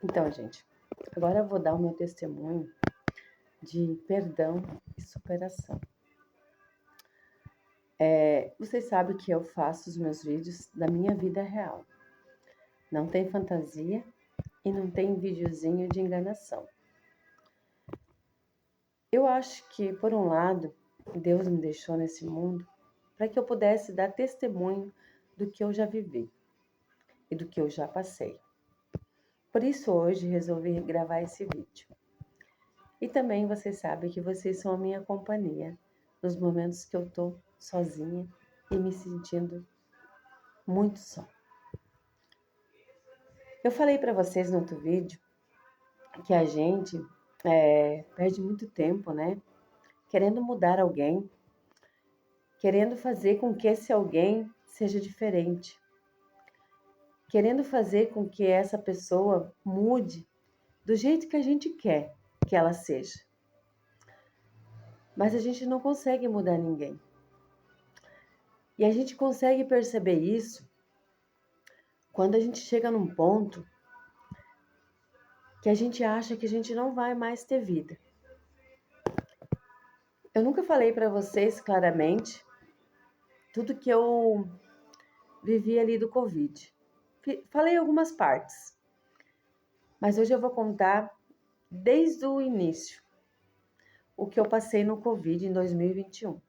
Então, gente, agora eu vou dar o meu testemunho de perdão e superação. Vocês sabem que eu faço os meus vídeos da minha vida real. Não tem fantasia e não tem videozinho de enganação. Eu acho que, por um lado, Deus me deixou nesse mundo para que eu pudesse dar testemunho do que eu já vivi e do que eu já passei. Por isso, hoje, resolvi gravar esse vídeo. E também vocês sabem que vocês são a minha companhia nos momentos que eu tô sozinha e me sentindo muito só. Eu falei para vocês no outro vídeo que a gente perde muito tempo, né? Querendo mudar alguém, querendo fazer com que esse alguém seja diferente, querendo fazer com que essa pessoa mude do jeito que a gente quer que ela seja. Mas a gente não consegue mudar ninguém. E a gente consegue perceber isso quando a gente chega num ponto que a gente acha que a gente não vai mais ter vida. Eu nunca falei para vocês claramente tudo que eu vivi ali do Covid. Falei algumas partes, mas hoje eu vou contar desde o início o que eu passei no Covid em 2021.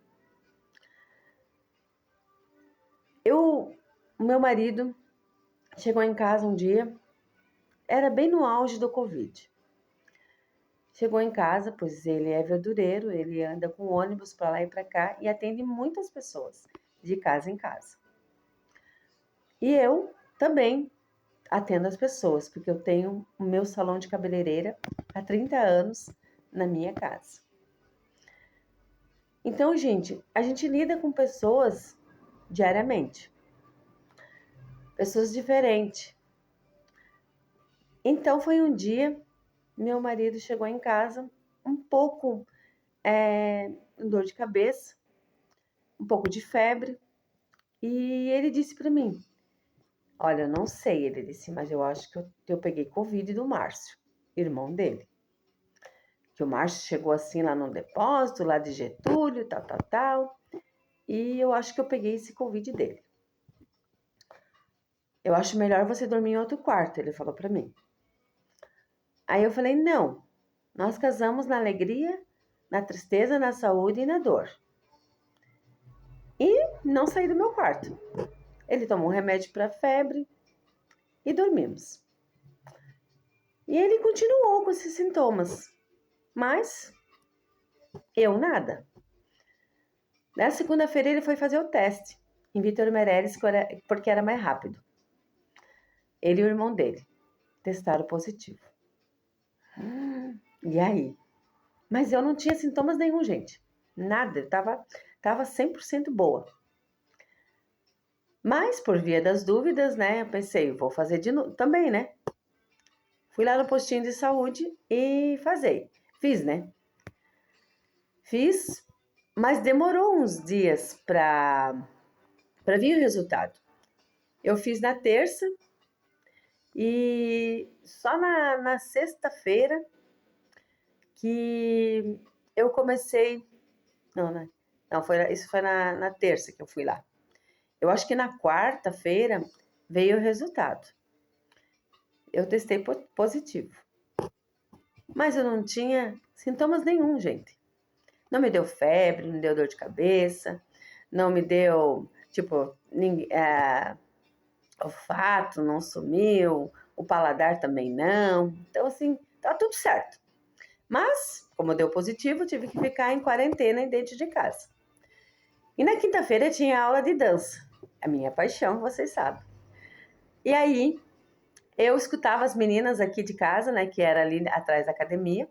O meu marido chegou em casa um dia, era bem no auge do Covid. Chegou em casa, pois ele é verdureiro, ele anda com ônibus para lá e para cá e atende muitas pessoas, de casa em casa. E eu também atendo as pessoas, porque eu tenho o meu salão de cabeleireira há 30 anos na minha casa. Então, gente, a gente lida com pessoas diariamente, pessoas diferentes. Então, foi um dia, meu marido chegou em casa um pouco com dor de cabeça, um pouco de febre, e ele disse para mim: olha, eu não sei, ele disse, mas eu acho que eu peguei Covid do Márcio, irmão dele. Que o Márcio chegou assim lá no depósito, lá de Getúlio, tal. E eu acho que eu peguei esse Covid dele. Eu acho melhor você dormir em outro quarto, ele falou pra mim. Aí eu falei, não, nós casamos na alegria, na tristeza, na saúde e na dor. E não saí do meu quarto. Ele tomou um remédio para febre e dormimos. E ele continuou com esses sintomas, mas eu nada. Na segunda-feira ele foi fazer o teste em Vitor Meireles, porque era mais rápido. Ele e o irmão dele testaram positivo. E aí? Mas eu não tinha sintomas nenhum, gente. Nada, eu tava 100% boa. Mas, por via das dúvidas, né, eu pensei, vou fazer de novo também, né? Fui lá no postinho de saúde e fiz, né? Fiz, mas demorou uns dias para vir o resultado. Eu fiz na terça e só na sexta-feira que eu comecei. Isso foi na terça que eu fui lá. Eu acho que na quarta-feira veio o resultado. Eu testei positivo. Mas eu não tinha sintomas nenhum, gente. Não me deu febre, não deu dor de cabeça, não me deu, olfato não sumiu, o paladar também não. Então, assim, tá tudo certo. Mas, como deu positivo, tive que ficar em quarentena dentro de casa. E na quinta-feira tinha aula de dança. A minha paixão, vocês sabem. E aí, eu escutava as meninas aqui de casa, né, que era ali atrás da academia,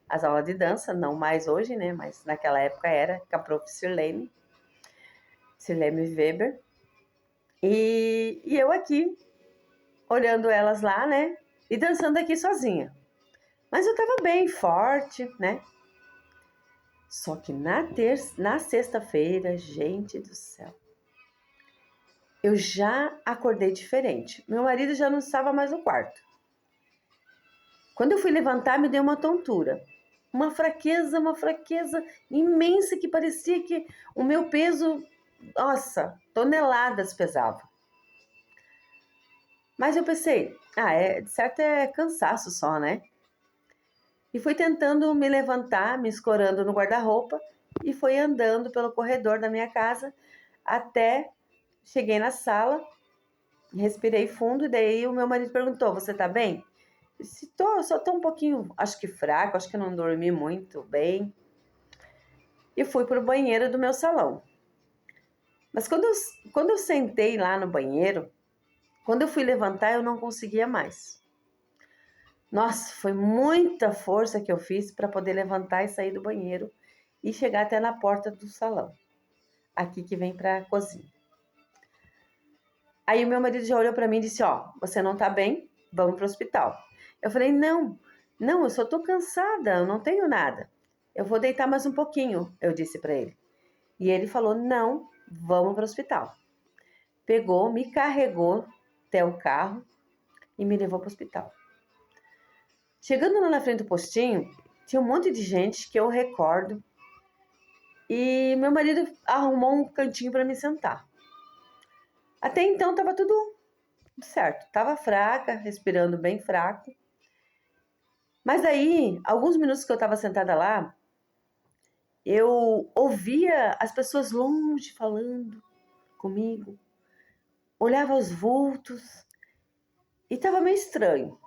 as aulas de dança, não mais hoje, né, mas naquela época era, com a prof. Sirlene Weber. E eu aqui, olhando elas lá, né, e dançando aqui sozinha. Mas eu tava bem forte, né? Só que na sexta-feira, gente do céu, eu já acordei diferente. Meu marido já não estava mais no quarto. Quando eu fui levantar, me deu uma tontura. Uma fraqueza imensa que parecia que o meu peso, nossa, toneladas pesava. Mas eu pensei, de certo é cansaço só, né? E fui tentando me levantar, me escorando no guarda-roupa e fui andando pelo corredor da minha casa até cheguei na sala, respirei fundo e daí o meu marido perguntou, você tá bem? Eu disse, eu só tô um pouquinho, acho que fraco, acho que não dormi muito bem. E fui pro banheiro do meu salão. Mas quando eu sentei lá no banheiro, quando eu fui levantar, eu não conseguia mais. Nossa, foi muita força que eu fiz para poder levantar e sair do banheiro e chegar até na porta do salão, aqui que vem para a cozinha. Aí o meu marido já olhou para mim e disse, você não tá bem, vamos pro hospital. Eu falei, não, eu só tô cansada, eu não tenho nada. Eu vou deitar mais um pouquinho, eu disse para ele. E ele falou, não, vamos pro hospital. Pegou, me carregou até o carro e me levou pro hospital. Chegando lá na frente do postinho, tinha um monte de gente que eu recordo. E meu marido arrumou um cantinho para me sentar. Até então estava tudo certo. Estava fraca, respirando bem fraco. Mas aí, alguns minutos que eu estava sentada lá, eu ouvia as pessoas longe falando comigo. Olhava os vultos e estava meio estranho.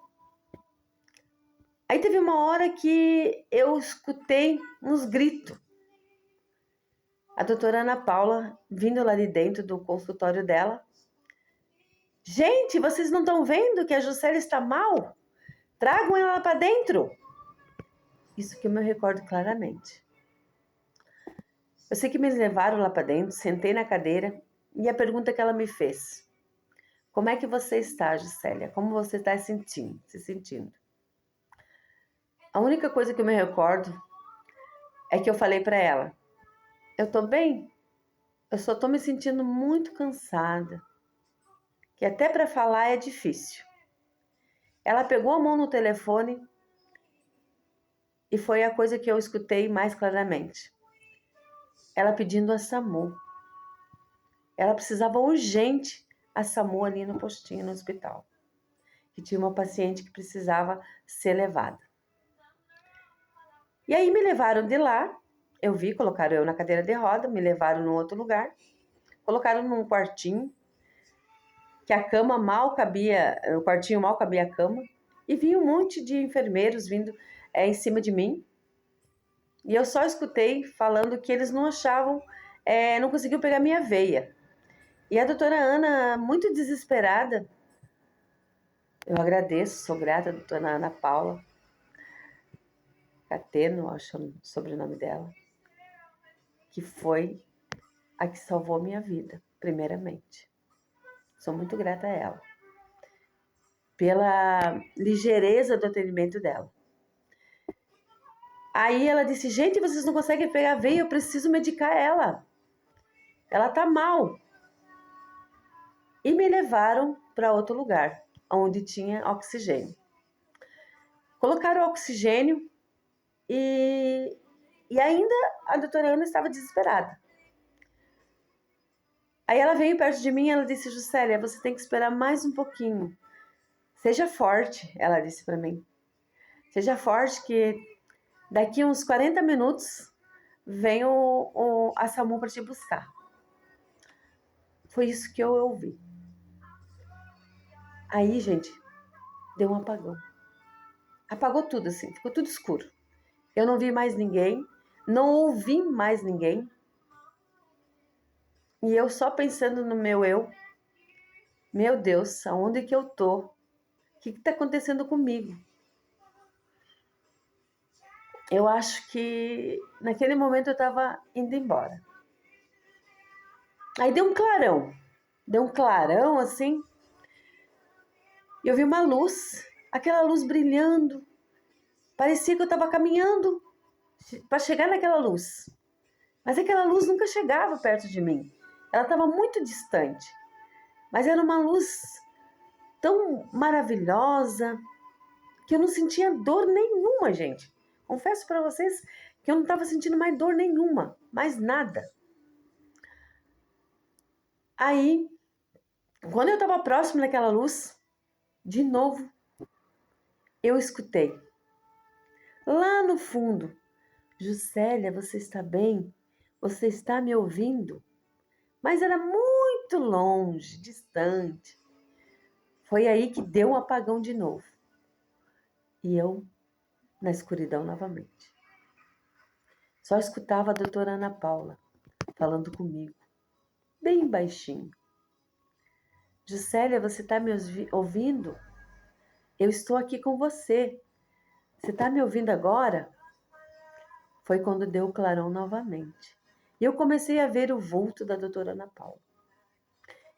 Aí teve uma hora que eu escutei uns gritos. A doutora Ana Paula vindo lá de dentro do consultório dela. Gente, vocês não estão vendo que a Juscelia está mal? Tragam ela para dentro. Isso que eu me recordo claramente. Eu sei que me levaram lá para dentro, sentei na cadeira e a pergunta que ela me fez. Como é que você está, Juscelia? Como você está se sentindo? A única coisa que eu me recordo é que eu falei para ela, eu tô bem, eu só tô me sentindo muito cansada, que até para falar é difícil. Ela pegou a mão no telefone e foi a coisa que eu escutei mais claramente. Ela pedindo a SAMU. Ela precisava urgente a SAMU ali no postinho, no hospital. Que tinha uma paciente que precisava ser levada. E aí me levaram de lá, eu vi, colocaram eu na cadeira de roda, me levaram num outro lugar, colocaram num quartinho, que a cama mal cabia, o quartinho mal cabia a cama, e vi um monte de enfermeiros vindo em cima de mim. E eu só escutei falando que eles não achavam, não conseguiam pegar minha veia. E a doutora Ana, muito desesperada, eu agradeço, sou grata à doutora Ana Paula Cateno, acho o sobrenome dela, que foi a que salvou minha vida, primeiramente. Sou muito grata a ela, pela ligeireza do atendimento dela. Aí ela disse, gente, vocês não conseguem pegar a veia, eu preciso medicar ela. Ela tá mal. E me levaram para outro lugar, onde tinha oxigênio. Colocaram oxigênio e ainda a doutora Ana estava desesperada. Aí ela veio perto de mim e ela disse, Juscelia, você tem que esperar mais um pouquinho. Seja forte, ela disse para mim. Seja forte que daqui uns 40 minutos vem a SAMU para te buscar. Foi isso que eu ouvi. Aí, gente, deu um apagão. Apagou tudo assim, ficou tudo escuro. Eu não vi mais ninguém, não ouvi mais ninguém. E eu só pensando no meu eu. Meu Deus, aonde que eu tô? O que está acontecendo comigo? Eu acho que naquele momento eu estava indo embora. Aí deu um clarão assim. E eu vi uma luz, aquela luz brilhando. Parecia que eu estava caminhando para chegar naquela luz. Mas aquela luz nunca chegava perto de mim. Ela estava muito distante. Mas era uma luz tão maravilhosa, que eu não sentia dor nenhuma, gente. Confesso para vocês que eu não estava sentindo mais dor nenhuma, mais nada. Aí, quando eu estava próximo daquela luz, de novo, eu escutei. Lá no fundo, Juscelia, você está bem? Você está me ouvindo? Mas era muito longe, distante. Foi aí que deu um apagão de novo. E eu na escuridão novamente. Só escutava a doutora Ana Paula falando comigo, bem baixinho. Juscelia, você está me ouvindo? Eu estou aqui com você. Você está me ouvindo agora? Foi quando deu o clarão novamente. E eu comecei a ver o vulto da doutora Ana Paula.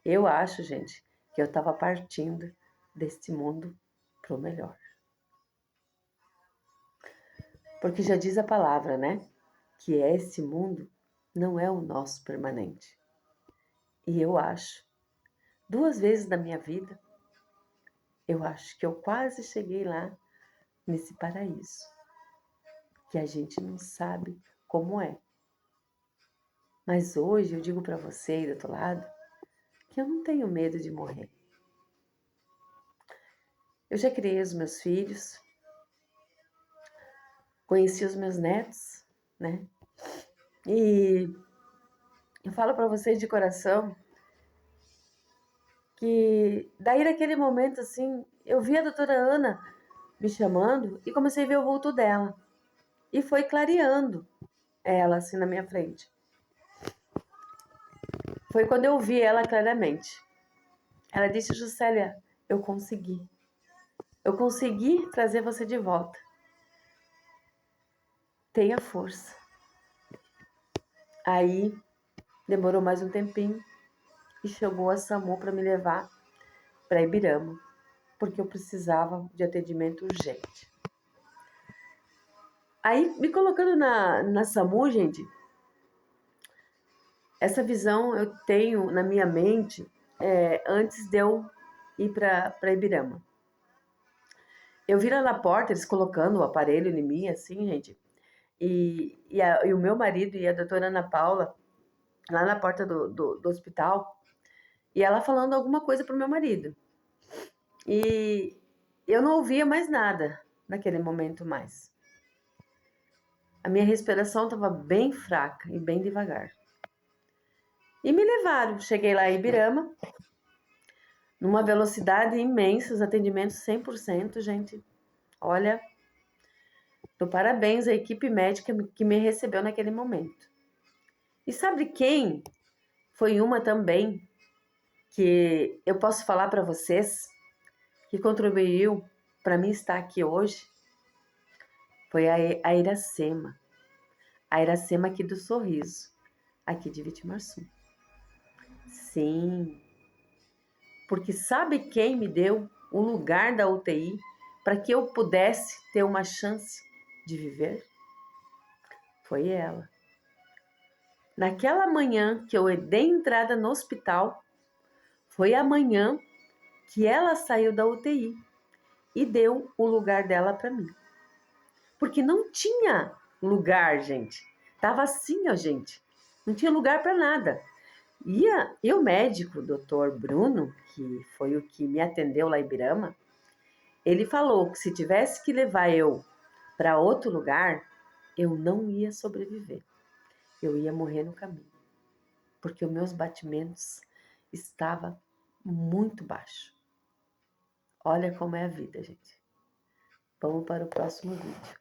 Eu acho, gente, que eu estava partindo deste mundo para o melhor. Porque já diz a palavra, né? Que este mundo não é o nosso permanente. E eu acho, 2 vezes na minha vida, eu acho que eu quase cheguei lá nesse paraíso. Que a gente não sabe como é. Mas hoje eu digo para você aí do outro lado que eu não tenho medo de morrer. Eu já criei os meus filhos, conheci os meus netos, né? E eu falo para vocês de coração que daí naquele momento assim, eu vi a doutora Ana me chamando e comecei a ver o vulto dela. E foi clareando ela assim na minha frente. Foi quando eu vi ela claramente. Ela disse, Juscelia, eu consegui. Eu consegui trazer você de volta. Tenha força. Aí demorou mais um tempinho e chegou a SAMU para me levar para Ibirama, porque eu precisava de atendimento urgente. Aí, me colocando na SAMU, gente, essa visão eu tenho na minha mente antes de eu ir para Ibirama. Eu vi lá na porta, eles colocando o aparelho em mim, assim, gente, e o meu marido e a doutora Ana Paula, lá na porta do hospital, e ela falando alguma coisa pro meu marido. E eu não ouvia mais nada naquele momento mais. A minha respiração estava bem fraca e bem devagar. E me levaram. Cheguei lá em Ibirama, numa velocidade imensa, os atendimentos 100%, gente. Olha, dou parabéns à equipe médica que me recebeu naquele momento. E sabe quem foi uma também que eu posso falar para vocês que contribuiu para mim estar aqui hoje? Foi a Iracema. A Iracema aqui do Sorriso, aqui de Vitimarçu. Sim, porque sabe quem me deu o lugar da UTI para que eu pudesse ter uma chance de viver? Foi ela. Naquela manhã que eu dei entrada no hospital, foi a manhã que ela saiu da UTI e deu o lugar dela para mim. Porque não tinha lugar, gente. Tava assim, ó, gente. Não tinha lugar para nada. E o médico, o doutor Bruno, que foi o que me atendeu lá em Ibirama, ele falou que se tivesse que levar eu para outro lugar, eu não ia sobreviver. Eu ia morrer no caminho. Porque os meus batimentos estavam muito baixos. Olha como é a vida, gente. Vamos para o próximo vídeo.